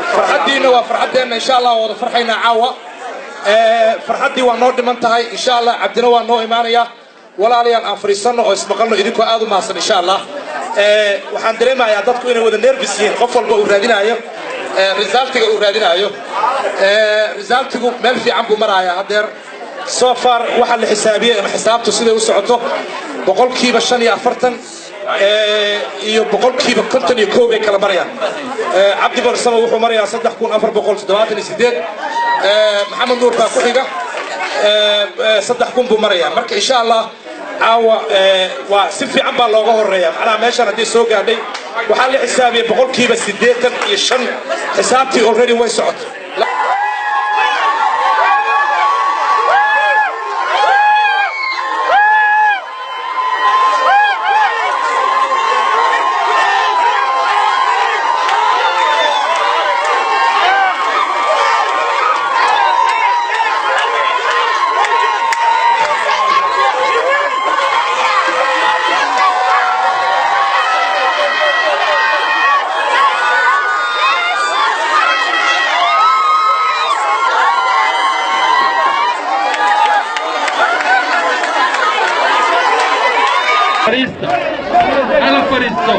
فرحتينا وفرحتنا إن شاء الله وفرحينا عاوة فرحتي ونور منتهي إن شاء الله عبدنا ونور إيمانية ولا علينا أفريسنا واسمقنا إذا كوا أدو ماسن إن شاء الله وحندري ما يعطتكم إنه وده نرفسين قفل بأورادنا أيوه رزالتك أورادنا أيوه رزالتك مال في عمبو مرايا هدر سوفر وحل حسابية حسابته سيده وسعته بقول كيف الشني أفرتن بقول كيف كنتن يكوب كلا مريا عبد برسمة وحو مريا صدق كون أفر بقول دواتني سديد محمد نور باكوحيقة صدق كون بمريا مرك إن شاء الله عاوة وسفي عم بالله الريا أنا ماشي أنا دي سوق عندي وحل حسابي بقول كيف السديد يشن حسابتي already ويسعت Alla Faristo.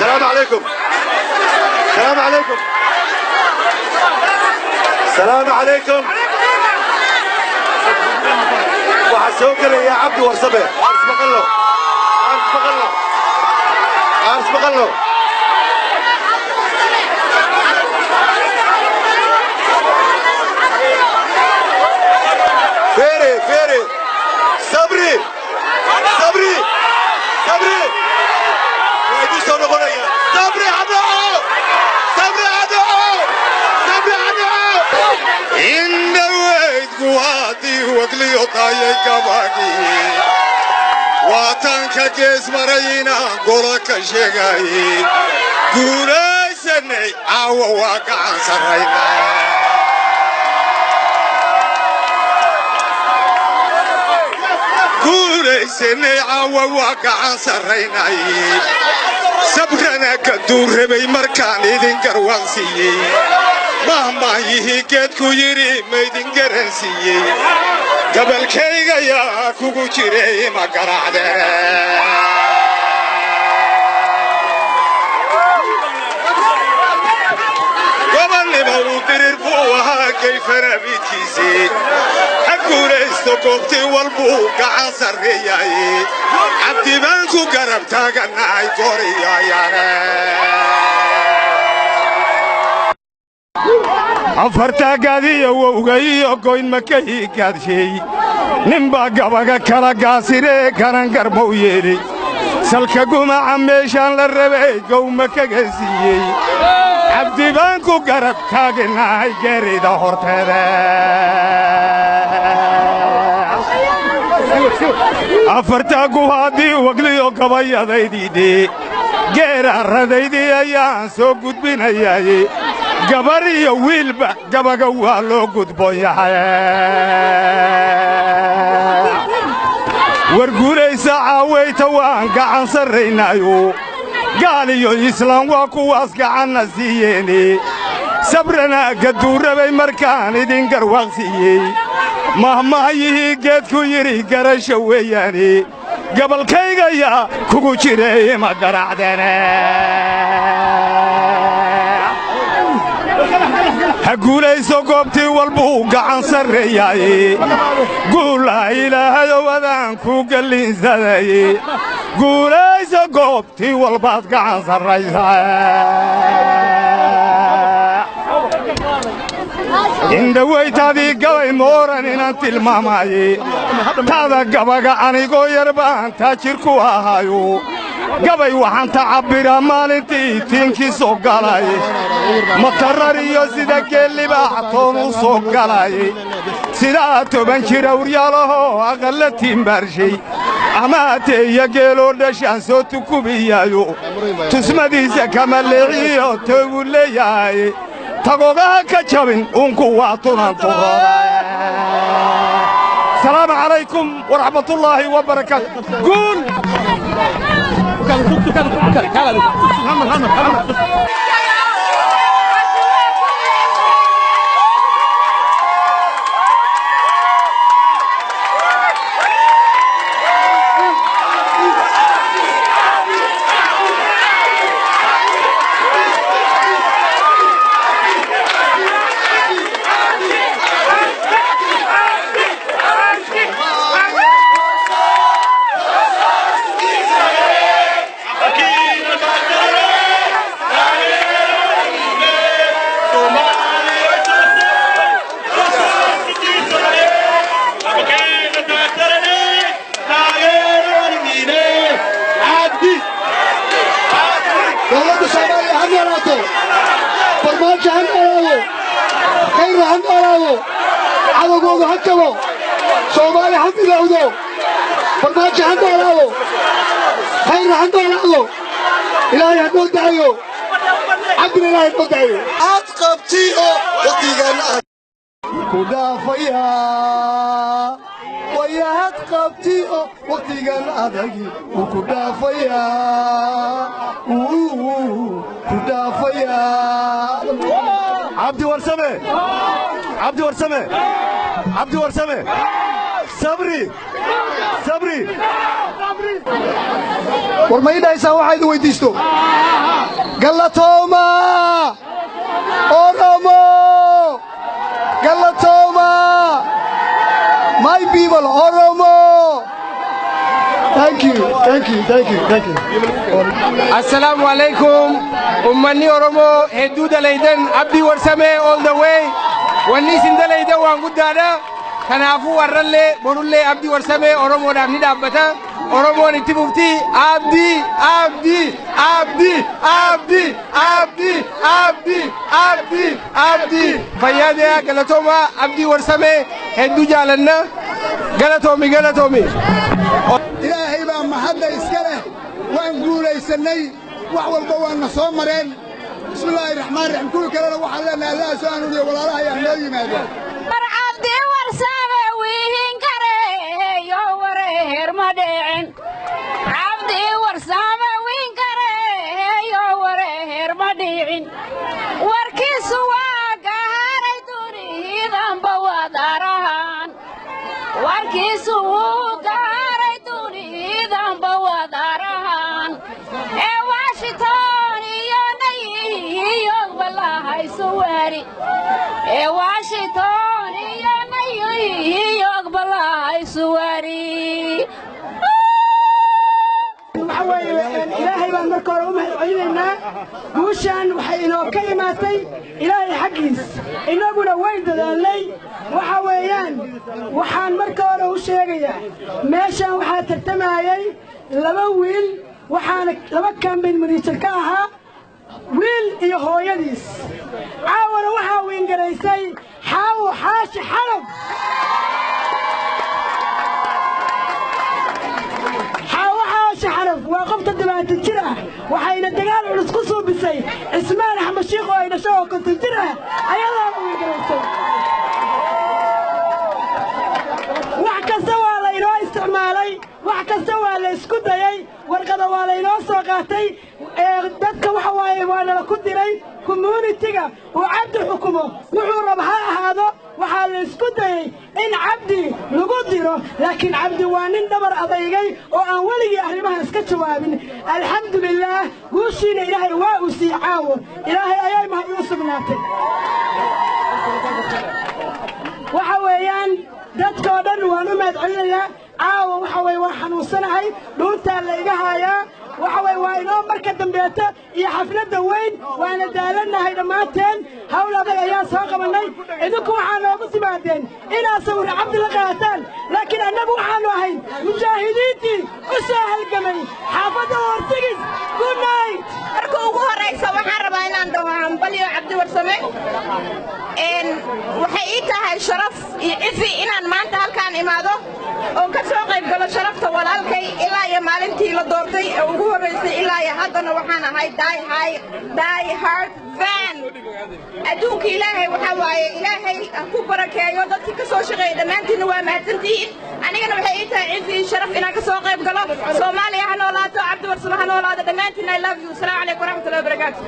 السلام عليكم. السلام عليكم. السلام عليكم. وحسوكري يا عبد ورسبه. عارف بقله. عارف بقله. عارف بقله. فيري صبري صبري صبري صبري عدو صبري عدو صبري عدو إن ويد قواتي وقلي وطايا كباقي واتنك كيس مرينا قولك شيغاي قولي سني عاو واقع سرينا قولي سني عاو واقع سرينا صبرنا كدور بي مركان إذن قروانسي مهما يهيكت كويري ميدن قرنسي قبل كيغا يا كوكو جيري ما قرعده قبل نموتر الفوها كيف نبيتيسي حقول استقوبتي والبوق عصر رياي عبدي بانكو قرب تاقنا اي كوريا عفرتا قادي ووغي وقوين مكي قاد شي نمبا قبقا كلا قاسري كران قربو يلي سلكا قوما عميشان للربي قوم كقاسيي عبدي بانكو قرب تاقنا اي قريدا هورتادا عفرتا قوادي وقليو قبايا ديدي قيرا رديدي ايان سو قد بين اياي قبري ويلبا قبقا والو قد بويا ورقولي ساعاوي توان قعان سرينايو قاليو إسلام واكواس قعان نسييني صبرنا قدور بي مركان إدين قرواقسيي مهما يهي قيدكو يري قرشو وياني قبل كيغا يا كوكو جيري ما قرعدنا ha guulayso goobtii walbuu gacan sarreeyaye guula ilaahayow adaan ku gallinsadaye guulayso goobtii walbaad gacan sarraysaa indhawaytaadii gabay mooran inaan tilmaamaye taada gabaga anigoo yar baan taajir ku ahayo gabay waxaan tacabbiraa maalintii tiinkii soo galay matarar iyo sida geellibaaxtoon u soo galay sidaa 10 jir awryaalahoo aqalla tiimbaarshay amaateeya geeloo dhashaan soo tukubiyayo tusmadiisa kama leexiyo toogu leeyahay tagogaha ka jabin unku waa tunan turooda السلام عليكم ورحمة الله وبركاته قول Somali حتى لو فرماجة عنده له خير عنده له إلهي عنده دعيه عبد الله عنده دعيه أتقبتيه وطيقنا كدافيا ويا أتقبتيه وطيقنا أدقي وكدافيا كدافيا عبد ورسمه عبد ورسمه عبد ورسمه صبري ورما يدايسان waxaa idin weydiisto Galatoma Oromo Galatoma my people Oromo thank you Assalamu alaikum ummani Oromo heduda laydan Abdi Warsame all the way wani sindalayda waan guddaadha kanaafu warralle borulle Abdi Warsame Oromoodhaaf ni dhaabbata Oromoon itti bufti Abdi fayyaadee galatooma Abdi Warsame hedduu jaalanna galatoomi ilaahay baa mahadda iska leh waan guulaysanay wax walba waana soo mareen بسم الله الرحمن الرحيم كل كلام وحنا لنا الله سبحانه وتعالى يا نبي ماذا عبدي ورسامه وين كره يا ورهر مدعين عبدي ورسامه وين كره يا ورهر مدعين وركيس واقهري دوري ذنب وداران وركيس واقهري دوري ذنب وداران سواري واشيطان يا نيي يقبل هاي سواري إلهي بان مركور ومحيينا وشان وحينو كلماتي إلهي حقيس إنه قلنا وين دلالي وحويان وحان مركور وشيغيا ماشان وحان ترتمايي لبويل وحان لبكان بين مريتكاها ويل iyo hooyadiis caawana waxa weyn garaysay xaawo xaashi xalab waa qofta dibaata jir ah waxayna dagaal culus ku soo bisay Ismaan Axmed Sheekh oo ay dhashay oo konton jir ah ayadaa weyn garaysay wax kasta waa la inoo isticmaalay wax kasta waa la isku dayay warqada waa la inoo soo qaatay dadka waxa waaye waa la ku diray community-ga oo cabdi xukumo wuxuu rab ha ahaado waxaa la isku dayay in cabdi lagu diro laakiin cabdi waa nin dhabar adeygay oo aan weligii arrimaha iska jawaabin alxamdulillaah guushiina ilaahay waa u sii caawo ilaahay ayay mahad u sugnaatay waxa weeyaan dadkoo dhan waan u mahadcelinayaa caawa waxa weeye waan xanuunsanahay dhuuntaa la iga haayaa waxa weeye waa inoo marka dambeeta iyo xafladda weyn waana daalannahay dhammaanteen hawl adag ayaan soo qabannay idinku waxaa noogu timaadeen inaad sawirra cabdi la qaataan laakiin annagu waxaannu ahayn mujaahidiintii u soo halgamay xaafadda hortigis good night marka ugu horraysa waxaan rabaa inaan dhaho hambalyo cabdi warsame waxay ii tahay sharaf iyo cifi inaan maanta halkaan imaado oo ka soo qayb galo sharafta walaalkay ilaa iyo maalintii la doortay ee ugu horraysay ilaa iyo haddana waxaan ahay die hard fan adduunka ilaahay waxaa waaye ilaahay ku barakeeyo dadkii ka soo shaqeeya dhammaantiinna waa mahadsantihiin anigana waxay ii tahay cifi iyo sharaf inaan ka soo qayb galo soomaaliya ha noolaato cabdi warsame ha noolaado dhammaantiinna I love you asalaamu calaykum waraxmatullahi wabarakaatu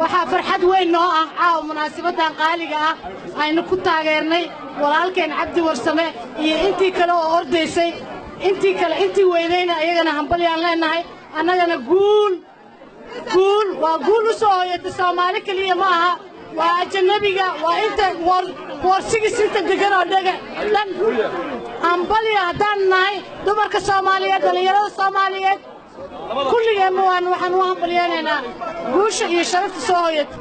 waxaa farxad weyn noo ah caawa munaasabaddan qaaliga ah aynu ku taageernay walaalkeen cabdi warsame iyo intii kale oo ordaysay intii weydayna ayagana hambalyaan leennahay annagana guul waa guul u soo hooyata soomaali keliya ma aha waa ajanabiga waa inta woorsigis inta degan oo dhan hambalya haddaan nahay dumarka soomaaliyeed dhallinyarada soomaaliyeed kulligeenna waxaan u hambalyaynaynaa guusha iyo sharafta soo hooyata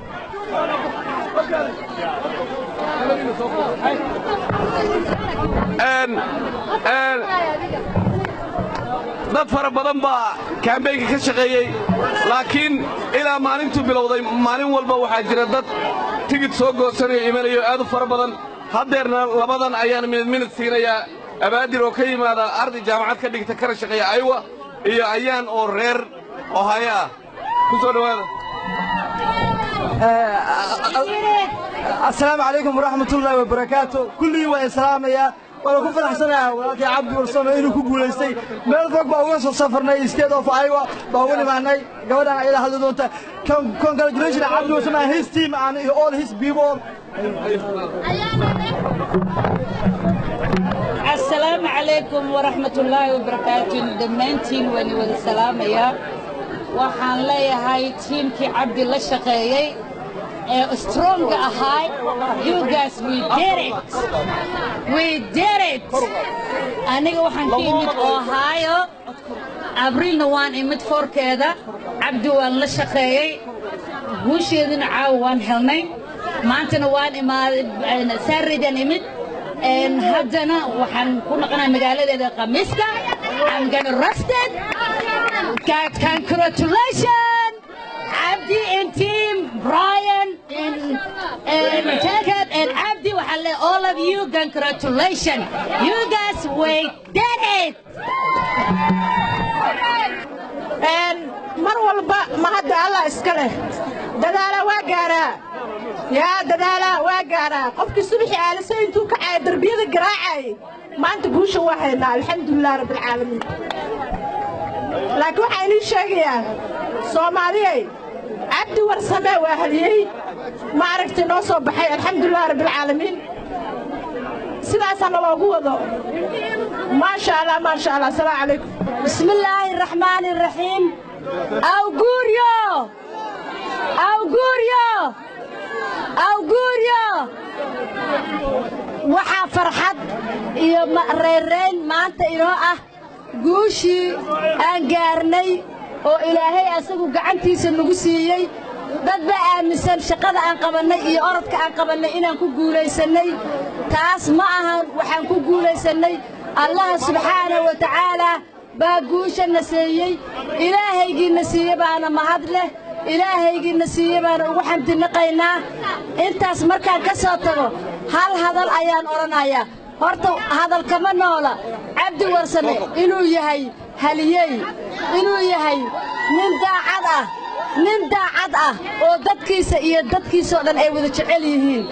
dad fara badan baa kaambeynka ka shaqeeyey laakiin ilaa maalintuu bilowday maalin walba waxaa jira dad tigid soo goosanaya imanayo aad u fara badan haddeerna labadan ayaan minid siinayaa abaadir oo ka yimaada arday jaamacad ka dhigta kana shaqeeya aywa iyo ayaan oo reer ohaya ah ku soo dhowaada السلام عليكم ورحمة الله وبركاته كل يوم إسلامية وأنا كنت فرحسنا ولكن عبد ورسوم إنه كقول استي ما الفرق بأول سفرنا استيد أو أيوة بأول معنا جودا إلى هذا دونتا congratulations عبد ورسوم his team and all his people. السلام عليكم ورحمة الله وبركاته دمانتين ولي والسلام يا waxaan leeyahay tiimkii cabdi la shaqeeyay ee strong ahay you guys we did it aniga waxaan ka imid Ohio abrilna waan imid forkeeda cabdi waan la shaqeeyay guusheedina caaw waan helnay maantana waan imaaday saaridan imid haddana waxaan ku noqonaa magaaladeeda Khamiista I'm gonna rest it congratulations Abdi and team Brian and Jacob and Abdi all of you congratulations you guys did it and mar walba ma hadda Allah iska leh dadaala waa gaaraa yaa dadaala waa gaaraa qofkii subaxi aalasay intuu ka caay darbiyada garaacay maanta guusha waa haynaa alxamdulillah rabbil caalamiin laakiin waxaan idin sheegayaa soomaaliyey cabdi warsame waa haliyey ma aragtay noo soo baxay alxamdulillah rabbil caalamiin sidaasana loogu wado maasha allah asalaamu calaykum bismillaahi raxmaani raxiim awguuryo waxaa farxad iyo reereyn maanta inoo ah guushii aan gaarnay oo ilaahay asagu gacantiisa nagu siiyey dad baa aaminsan shaqada aan qabannay iyo orodka aan qabannay inaan ku guulaysannay taas ma ahan waxaan ku guulaysannay allaha subxaanahu wa tacaalaa baa guushana siiyey ilaahaygiina siiye baana mahad leh ilaahaygiina siiye baana ugu xamdinaqaynaa intaas markaan ka soo tago hal hadal ayaan odhanayaa horta hadalkama noola cabdi warsame inuu yahay haliyey inuu yahay nin daacad ah oo dadkiisa iyo dadkiisoo dhan ay wada jecel yihiin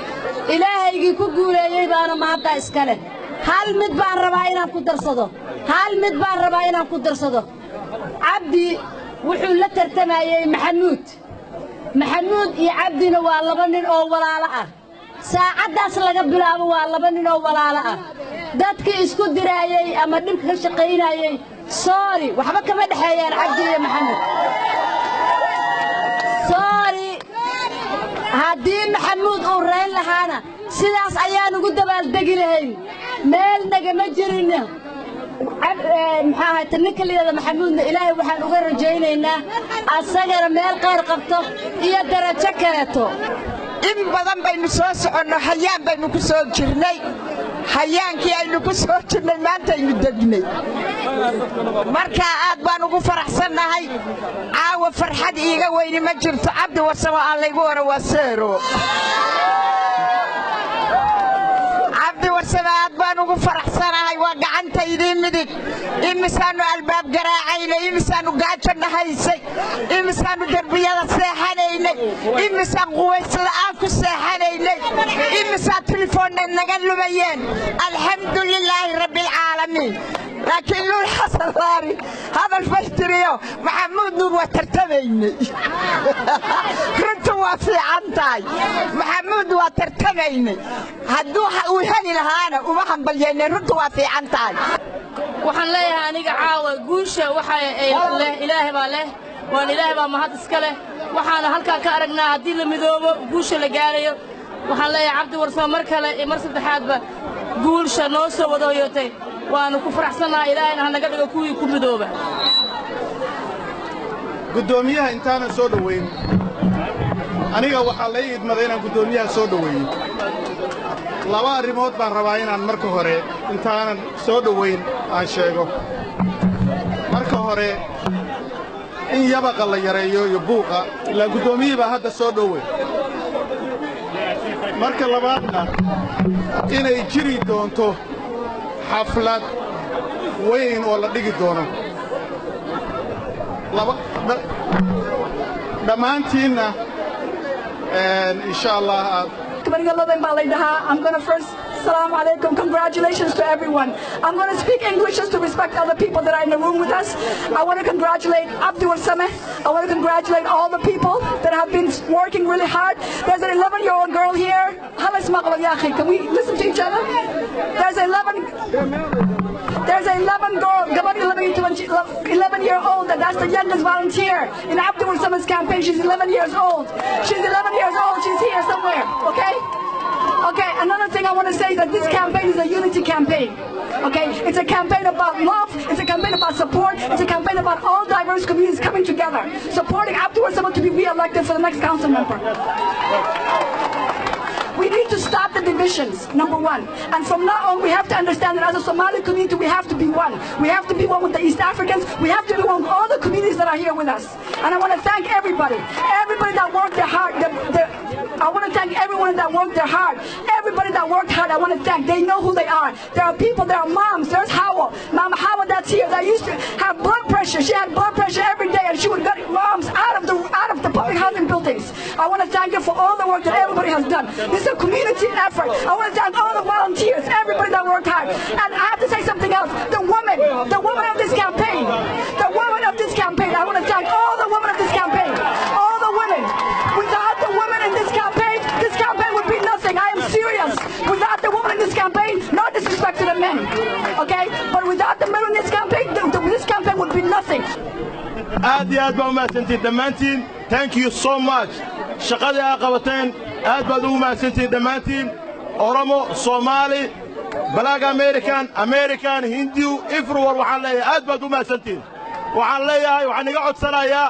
ilaahaygii ku guuleeyey baana mahadda iska leh hal mid baan rabaa inaan ku darsado cabdi wuxuu la tartamayey maxamuud iyo cabdina waa laba nin oo walaalo ah saacaddaas laga bilaabo waa laba nin oo walaalo ah dadkii isku diraayey ama dhibka ka shaqaynayey sorry waxba kama dhexeeyaan cabdi iyo maxamuud sorry haddii maxamuud uu rayn lahaana sidaas ayaan ugu dabaaldegi lahayn meel nagama jirino maxaa ahayta ninka layidhahda maxamuudna ilaahay waxaan uga rajaynaynaa asagana meel qayr qabto iyo darajo kaleeto in badan baynu soo soconno hayaan baynu ku soo jirnay hayaankii aynu ku soo jirnay maantaynu degnay markaa aad baan ugu faraxsannahay caawa farxad iiga weyni ma jirto cabdi warsamo aan laygu hore waa seero cabdi warsamo aad baan ugu faraxsanahay waa gacantaydii midig imisaannu albaab garaacaynay imisaannu gaajo dhahaysay imisaannu derbiyada seexanaynay imisaan quwaysla'aan ku seexanaynay imisaa telefoonneed naga lumayeen alxamdu lilaahi rabbialcaalamiin laakiin luul xasan laari hadal faystiriyo maxamuud nuur waa tartamaynay runtu waa fiican tahay maxamuud waa tartamaynay hadduu uu heli lahaana uma hambalyeynay runtu waa fiican tahay waxaan leeyahay aniga caawa guusha ilaahay baa leh waan ilaahay baa mahad iska leh waxaana halkaa ka aragnaa haddii la midoobo guusha la gaarayo waxaan leeyahay cabdi warsamo mar kale iyo mar saddexaadba guulsha noo soo wada hoyotay waanu ku faraxsannahay ilaahayna hanaga dhigo kuwii ku midooba guddoomiyaha intaanan soo dhowayn aniga waxaa la ii idmaday inaan guddoomiyaha soo dhoweeyo laba arrimood baan rabaa inaan marka hore intaanan soo dhowayn aan sheego marka hore in yabaqa la yareeyo iyo buuqa ilaa guddoomiyihii baa hadda soo dhowey marka labaadna inay jiri doonto xaflad weyn oo la dhigi doono dhammaantiinna insha allah I'm going to first, Assalamu alaikum, congratulations to everyone. I'm going to speak English just to respect other people that are in the room with us. I want to congratulate Abdi Warsame. I want to congratulate all the people that have been working really hard. There's an 11-year-old girl here. Can we listen to each other? There's 11 girl, 11-year-old, that's the youngest volunteer in Abdi Warsame's campaign. She's 11 years old. She's 11 years old. She's here somewhere, okay? Okay, another thing I want to say is that this campaign is a unity campaign. Okay, it's a campaign about love, it's a campaign about support, it's a campaign about all diverse communities coming together, supporting Abdi Warsame to be re-elected for the next council member. We need to stop the divisions, number one. And from now on, we have to understand that as a Somali community, we have to be one. We have to be one with the East Africans. We have to be one with all the communities that are here with us. And I want to thank everybody that worked their heart. I want to thank everyone that worked their heart. Everybody that worked hard, I want to thank. They know who they are. There are people, there are moms. There's Hawa, Mama Hawa that's here, that used to have blood pressure. She had blood pressure every day, and she would get moms out of the public housing buildings. I want to thank you for all the work that everybody has done. This is a community effort. I want to thank all the volunteers, everybody that worked hard. And I have to say something else. The women of this campaign, I want to thank all the women of this campaign, all the women. Without the women in this campaign would be nothing. I am serious. Without the women in this campaign, no disrespect to the men, okay? But without the men in this campaign would be nothing. Thank you so much. shaqadii aad qabateen aad baad ugu mahadsantihiin dhammaantiin oromo soomaali black american hindiyu everywhere waxaan leeyahay aad baad ugu mahadsantihiin waxaan leeyahay waxaan iga codsanayaa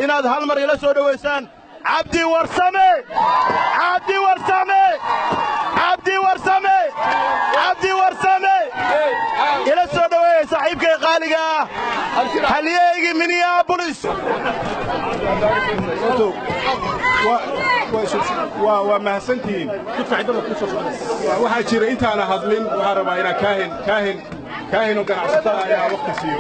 inaad hal mar ila soo dhowaysaan cabdi warsame cabdi warsame cabdi warsame cabdi warsame ila soo dhoweeya saaxiibkay qaaliga ah halyeygii minneapolis waa mahadsantihiin waxaa jira intaana hadlin waxaan rabaa inaan kaahin oo ganacsatada ayaa waqti siiyo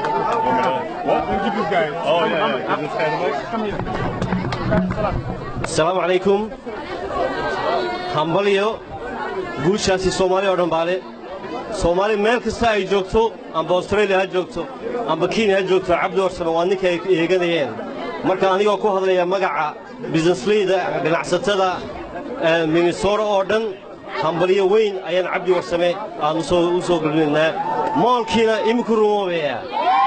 asalaamu calaykum hambalyo guushaasi soomaali oo dhan baale soomaali meel kasta ay joogto amba australia ha joogto amba kenya ha joogto cabdi warsame waa ninka ay eeganayeen marka anigoo ku hadlaya magaca businessleyda ganacsatada minnesota oo dhan hambalyo weyn ayaan cabdi warsame aan u soo gulminaynaa moolkiina iminku rumoobaya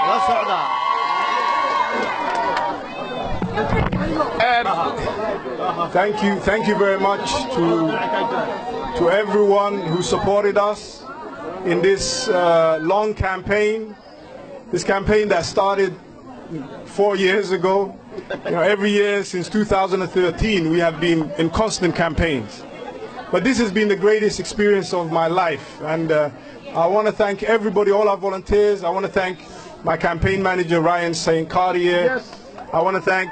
la socda Thank you very much to everyone who supported us in this long campaign. This campaign that started 4 years ago. Every year since 2013, we have been in constant campaigns. But this has been the greatest experience of my life. And I want to thank everybody, all our volunteers. I want to thank my campaign manager, Ryan St. Cartier. Yes. I want to thank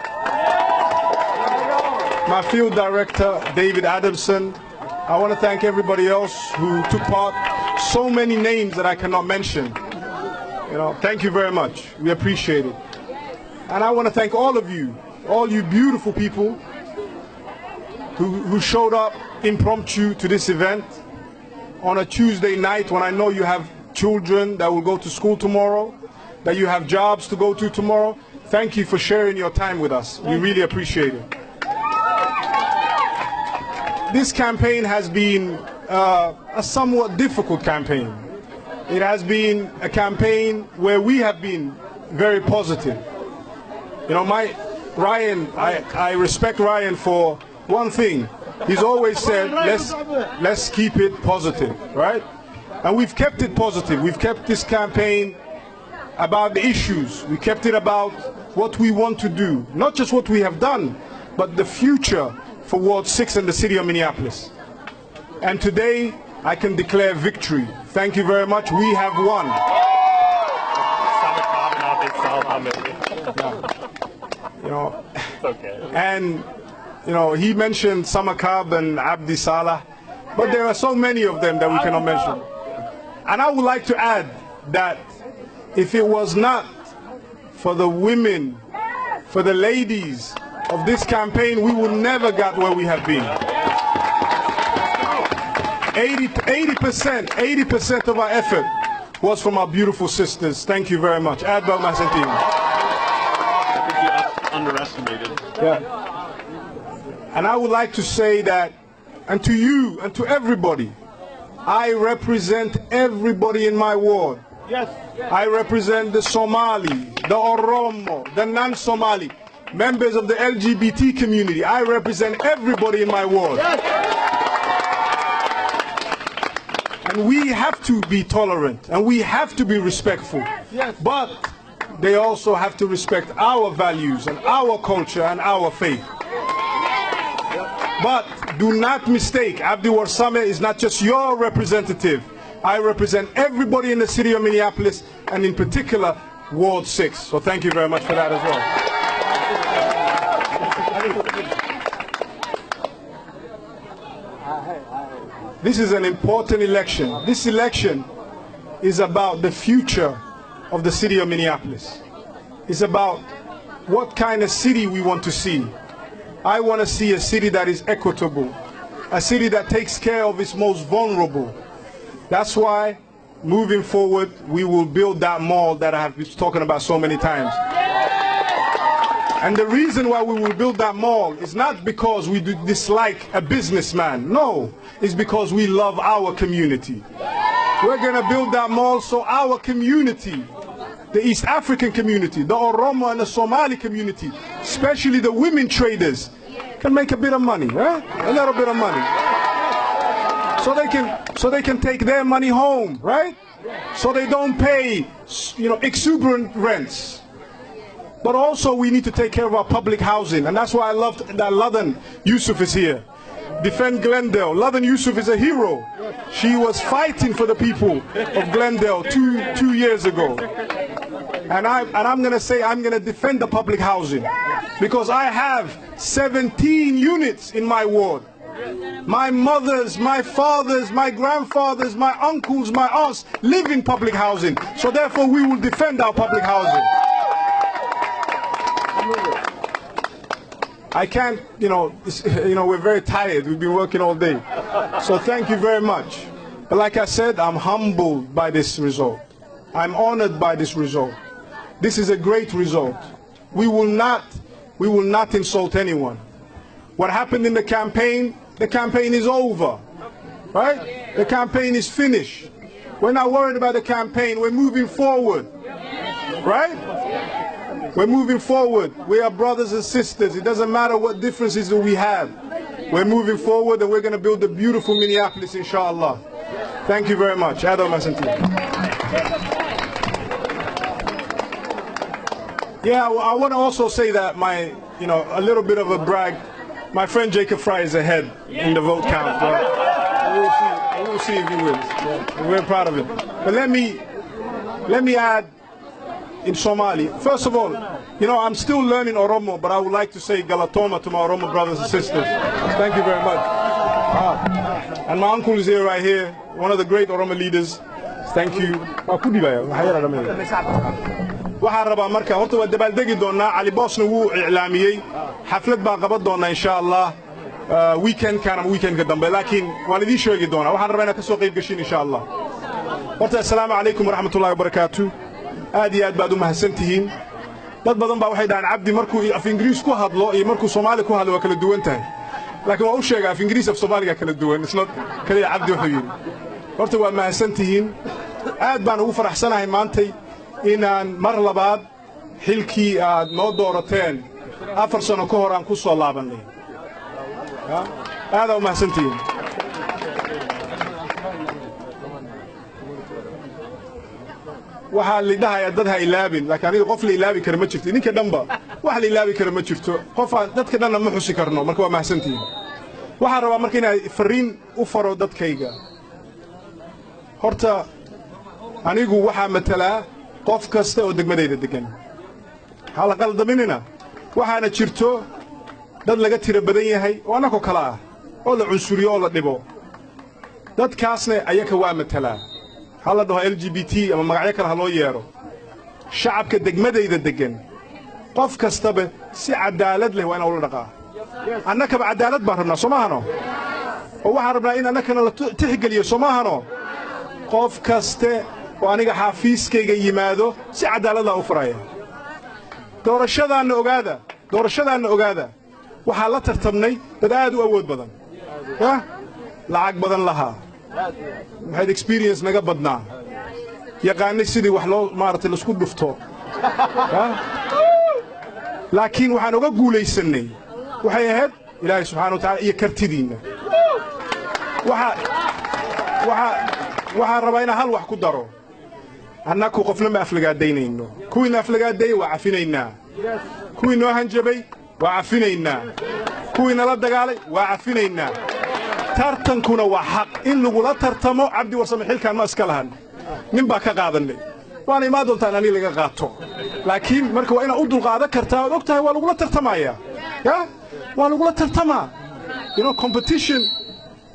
my field director, David Adamson. I want to thank everybody else who took part. So many names that I cannot mention. Thank you very much. We appreciate it. And I want to thank all of you beautiful people who showed up impromptu to this event on a Tuesday night when I know you have children that will go to school tomorrow, that you have jobs to go to tomorrow. Thank you for sharing your time with us. We really appreciate it. This campaign has been a somewhat difficult campaign. It has been a campaign where we have been very positive. Ryan, I respect Ryan for one thing. He's always said, let's keep it positive, right? And we've kept it positive. We've kept this campaign about the issues. We kept it about what we want to do. Not just what we have done, but the future for Ward 6 and the city of Minneapolis. And today, I can declare victory. Thank you very much. We have won. And he mentioned Samakab and Abdi Salah, but there are so many of them that we cannot mention. And I would like to add that if it was not for the women, for the ladies of this campaign, we would never got where we have been. 80% of our effort was from our beautiful sisters. Thank you very much. Adbel Masentin. Underestimated. Yeah. And I would like to say that, and to you and to everybody, I represent everybody in my ward. Yes. I represent the Somali, the Oromo, the non-Somali, members of the LGBT community. I represent everybody in my ward. Yes. And we have to be tolerant and we have to be respectful. Yes. But they also have to respect our values and our culture and our faith. But do not mistake, Abdi Warsame is not just your representative. I represent everybody in the city of Minneapolis and in particular Ward 6. So thank you very much for that as well. This is an important election. This election is about the future of the city of Minneapolis. It's about what kind of city we want to see. I want to see a city that is equitable, a city that takes care of its most vulnerable. That's why, moving forward, we will build that mall that I have been talking about so many times. And the reason why we will build that mall is not because we dislike a businessman. No, it's because we love our community. We're going to build that mall so our community, the East African community, the Oromo and the Somali community, especially the women traders, can make a bit of money, right? A little bit of money. So they can take their money home, right? So they don't pay, exuberant rents. But also we need to take care of our public housing, and that's why I loved that Ladan Yusuf is here. Defend Glendale. Ladan Yusuf is a hero. She was fighting for the people of Glendale two years ago. And I'm going to say I'm going to defend the public housing because I have 17 units in my ward. My mothers, my fathers, my grandfathers, my uncles, my aunts live in public housing. So therefore we will defend our public housing. I can't, we're very tired. We've been working all day. So thank you very much. But like I said, I'm humbled by this result. I'm honored by this result. This is a great result. We will not insult anyone. What happened in the campaign is over, right? The campaign is finished. We're not worried about the campaign. We're moving forward, right? We're moving forward. We are brothers and sisters. It doesn't matter what differences that we have. We're moving forward and we're going to build a beautiful Minneapolis, inshallah. Thank you very much. Adam Masanti. Yeah, I want to also say that a little bit of a brag. My friend Jacob Fry is ahead in the vote count. We'll see if he wins. We're proud of it. But let me add in Somali. First of all, I'm still learning Oromo, but I would like to say Galatoma to my Oromo brothers and sisters. Thank you very much. And my uncle is here right here, one of the great Oromo leaders. Thank you. waxaan rabaa marka horta waa dabaaldegi doonaa cali boosna wuu iclaamiyey xaflad baa qaban doonaa insha Allah weekend-kan ama weekend-ka dambe laakiin waan idiin sheegi doonaa waxaan rabaa inaad ka soo qayb gashin insha Allah horta assalaamu calaykum waraxmatullaahi wabarakaatu aad iyo aad baad u mahadsantihiin dad badan baa waxay dhahaan cabdi markuu af ingiriis ku hadlo iyo markuu soomaali ku hadlo waa kala duwan tahay laakiin waa u sheegaa af ingiriis af soomaaliga kala duwan isna kaliya cabdi wuxuu yidhi horta waa mahadsantihiin aad baan ugu faraxsanahay maantay inaan mar labaad xilkii aad noo doorateen 4 sano ka hor aan ku soo laabannay aad u mahadsantihiin waxaa la dhahayaa dad ha ilaabin laakiin aniga qof la ilaabi kara ma jirto ninka dhanba wax la ilaabi kara ma jirto dadka dhanna ma xusi karno marka waa mahadsantihiin waxaan rabaa marka inaan fariin u faro dadkayga horta anigu waxaa matalaa qof kasta oo degmadayda degan ha la qaldaminina waxaana jirto dad laga tiro badan yahay oo annagoo kale ah oo la cunsuriyo oo la dhibo dadkaasna ayaka waa matalaa ha la dhaho LGBT ama magacyo kale ha loo yeedho shacabka degmadayda degan qof kastaba si cadaalad leh waa inaan ula dhaqaa annakaba cadaalad baan rabnaa soo maahano oo waxaan rabnaa in annakana la tixgeliyo soo maahano qof kaste oo aniga xaafiiskayga yimaado si cadaalad laa u furaya doorashadaanna ogaada waxaa la tartamnay dad aad u awood badan lacag badan lahaa maxayd experience naga badnaa yaqaanay sidii wax loo maaragtay laisku dhufto laakiin waxaan uga guulaysannay waxay ahayd ilaahay subxaana wa tacaala iyo kartidiinna waxaan rabaa inaan hal wax ku daro annaku qofna ma aflagaadaynayno kuwiina aflagaadeeyey waa cafinaynaa kuwii noo hanjabay waa cafinaynaa kuwii nala dagaalay waa cafinaynaa tartankuna waa xaq in lagula tartamo cabdi warsame xilkaan ma iska lahan nin baa ka qaadannay waana imaan doontaan aniga laga qaato laakiin marka waa inaad u dulqaadan kartaa ood og tahay waa lagula tartamayaa waa lagula tartamaa competition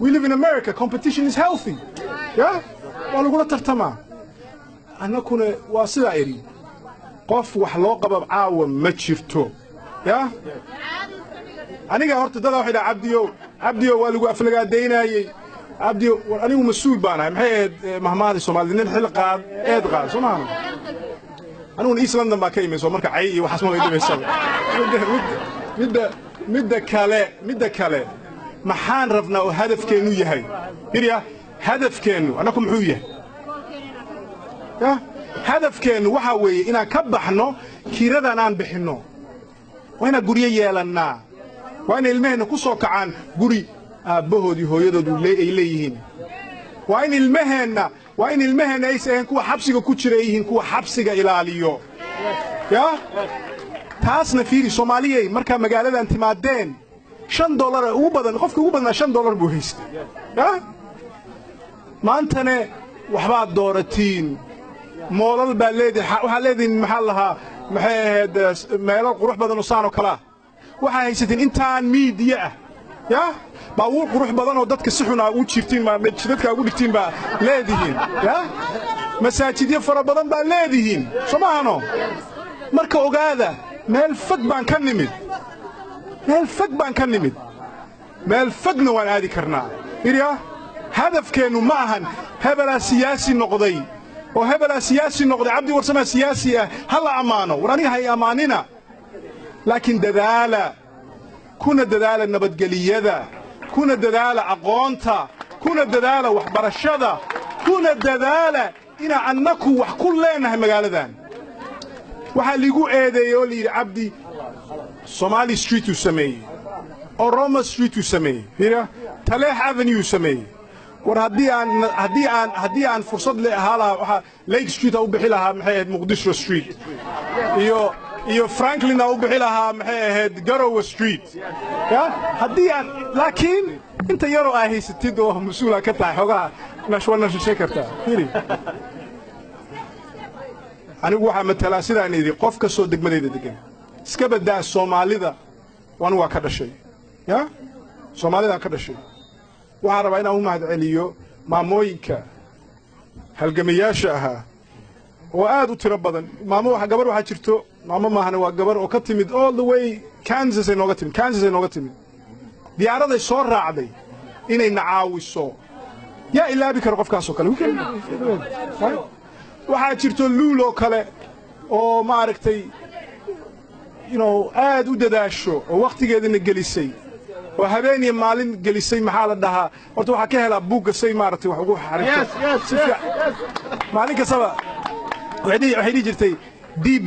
we live in America competition is healthy waa lagula tartamaa annakuna waa sidaa idhi qof wax loo qabab caawa ma jirto aniga horta dadaa waxay dhaha cabdiyo waa lagu aflagaadaynaayey cabdiyo war anigu mas-uul baan ahay maxay ahayd mahmaahadii soomaalida nin xil qaad eed qaad soo maahana aniguna east london baa ka imay soo marka cay iyo waxaas ma dhibaysaba midda kale maxaan rabnaa oo hadafkeennu yahay hirya hadafkeennu annaku muxuu yahay hadafkeennu waxaa weeye inaan ka baxno kiiradan aan bixinno waa inaan guryo yeelannaa waa inay ilmaheenna ku soo kacaan guri aabbahoodii hooyadoodu ay leeyihiin waa in ilmaheenna aysa ahayn kuwa xabsiga ku jira ay yihiin kuwa xabsiga ilaaliyo taasna fiiri soomaaliyey markaa magaaladan timaadeen $5 ugu badan qofka ugu badnaa $5 buu haystay maantane waxbaad dooratiin moolal baa leedahay waxaa leedihiin maxaa lahaa maxay ahayd meelo qurux badan oo saanoo kale ah waxaa haysatiin intaan miidiya ah baabuur qurux badan oo dadka si xun aa u jirtiin dadka ugu dhigtiin baa leedihiin masaajidyo fara badan baa leedihiin soo maahano marka ogaada meel fog baan ka nimid meel fogna waan aadi karnaa irya hadafkeennu ma ahan hebelaa siyaasi noqday oo hebelaa siyaasi noqday cabdi warsamaa siyaasi ah ha la ammaano war aniga hay ammaanina laakiin kuna dadaala nabadgeliyada kuna dadaala aqoonta kuna dadaala waxbarashada kuna dadaala inaan annaku wax ku leenahay magaaladan waxaa liigu eedeeyey oo layidhi cabdi Somali Street uu sameeyey Oroma Street uu sameeyey Taleex Avenue uu sameeyey war haddii aan fursad le ahaa lahaa waxaa Lake Street u bixi lahaa maxay ahayd Muqdisho Street iyo Franklin u bixi lahaa maxay ahayd Garowe Street haddii aan laakiin inta yaroo ay haysatid oo mas'uula ka tahay xogaha nashwanashay kartaa anigu waxaa matalaa sidaan idhi qof ka soo degmadayda degan iska badaa Soomaalida waa ka dhashay Soomaalida ka dhashay waxaan rabaa inaan u mahad celiyo maamooyinka halgamayaasha ahaa oo aad u tiro badan gabar waxaa jirto maamo maahane waa gabar oo ka timid all the way Kansas ay nooga timid diyaaraday soo raacday inay nacaawiso yaa ilaabi karo qofkaas oo kale waxaa jirto luulo kale oo maaragtay aad u dadaasho oo waqtigeedana gelisay oo habeen maalin gelisay maxaa la dhahaa horta waxaa ka helaa buugga say maaragtay wax ugu xariirto maalin kastaba waxay dhihi jirtay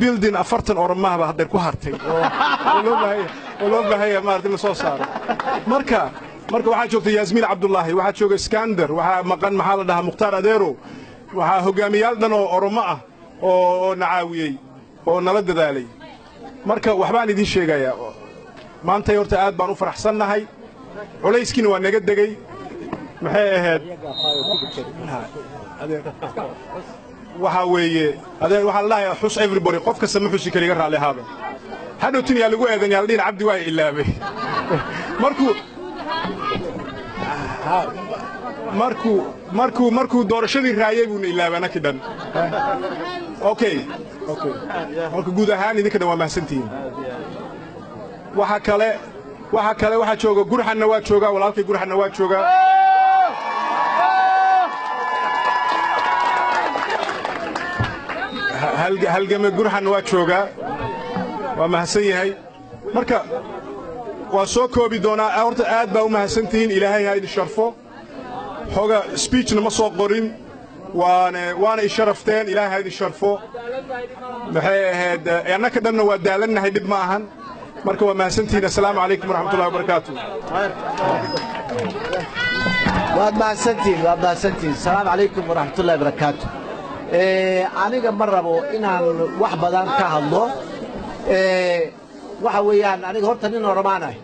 building 40 oromahaba hadday ku hartay oo loo baahaya maaragtay la soo saaro marka waxaa joogta Yaasmiin Cabdullaahi waxaa jooga Iskandar waxaa maqan maxaa la dhahaa Mukhtaar Adeero waxaa hogaamiyaal dhan oo Oromo ah oo nacaawiyey oo nala dadaalay marka waxbaan idin sheegayaa maanta horta aad baan u faraxsannahay culayskiina waa naga degay maxay ahayd waxa weeye waxaa la dhahayaa xus everybody qof kasta ma xusi kariga raali ahaaba hadhowtin yaa lagu eedan yaa la dhihin cabdi waa ilaabay markuu doorashadii raayay buuna ilaabay anakii dhan okay marka guud ahaan idinka dhan waa mahadsantihiin waxa kale waxaa jooga Gurxanna waa jooga walaalkay Gurxanna waa jooga halgame Gurxanna waa jooga waa mahadsan yahay marka waa soo koobi doonaa horta aad baa u mahadsantihiin ilaahay ha idin sharfo xoga speechna ma soo qorin waana isharafteen ilaahay ha idin sharfo maxay ahayd annaka dhanna waa daalannahay dhib ma ahan marka waa mahadsantihiin assalaamu calaykum waraxmatullahi wabarakaatu waad mahadsantihiin assalaamu calaykum waraxmatullahi wabarakaatu aniga ma rabo inaan wax badan ka hadlo waxa weeyaan aniga horta nin Oromaanahay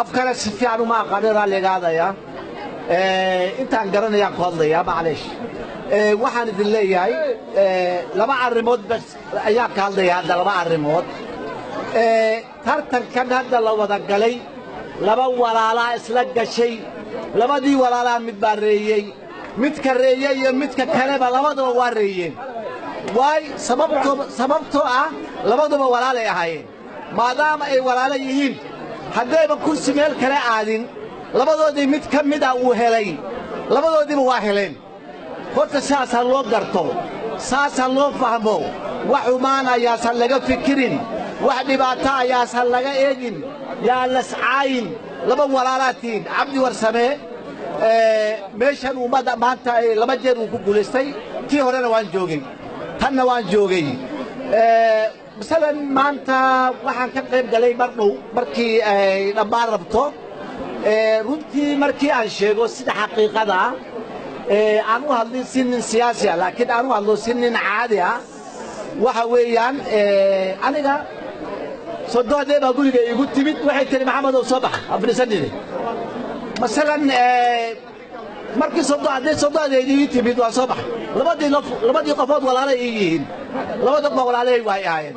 afkana si fiican uma aqaan raalligaadaya intaan garanayaan ku hadlayaa macleesh waxaan idin leeyahay laba arrimood bas ayaa ka hadlaya hadda laba arrimood tartankan hadda la wada galay laba walaalaa isla gashay labadii walaalaa mid baa reeyey midka reeyey iyo midka kaleba labadaba waa reeyeen waay sababtoo ah labaduba walaalay ahaayeen maadaama ay walaalo yihiin haddayba kursi meel kale aadin labadoodii mid ka mid ah uu helay labadoodiiba waa heleen horta saas ha loo garto saas ha loo fahmo wax xumaan ayaasan laga fikirin wax dhibaato ayaasan laga eegin yaa lascaayin laba walaalaatiin cabdi warsame meeshan ummadda maanta laba jeer uu ku guulaystay tii horena waan joogay tanna waan joogay masalan maanta waxaan ka qayb galay mardhow markii ay dhammaan rabto runtii markii aan sheego sida xaqiiqada aan u hadlin si nin siyaasi ah laakiin aan u hadlo si nin caadi ah waxa weeyaan aniga sodohdee baa guriga igu timid waxay tiri maxamedow soo bax afrisanine masalan markii sodohdeedii ii timid waa soo baxay labadii qofood walaalay ii yihiin labadaba walaalay way ahaayeen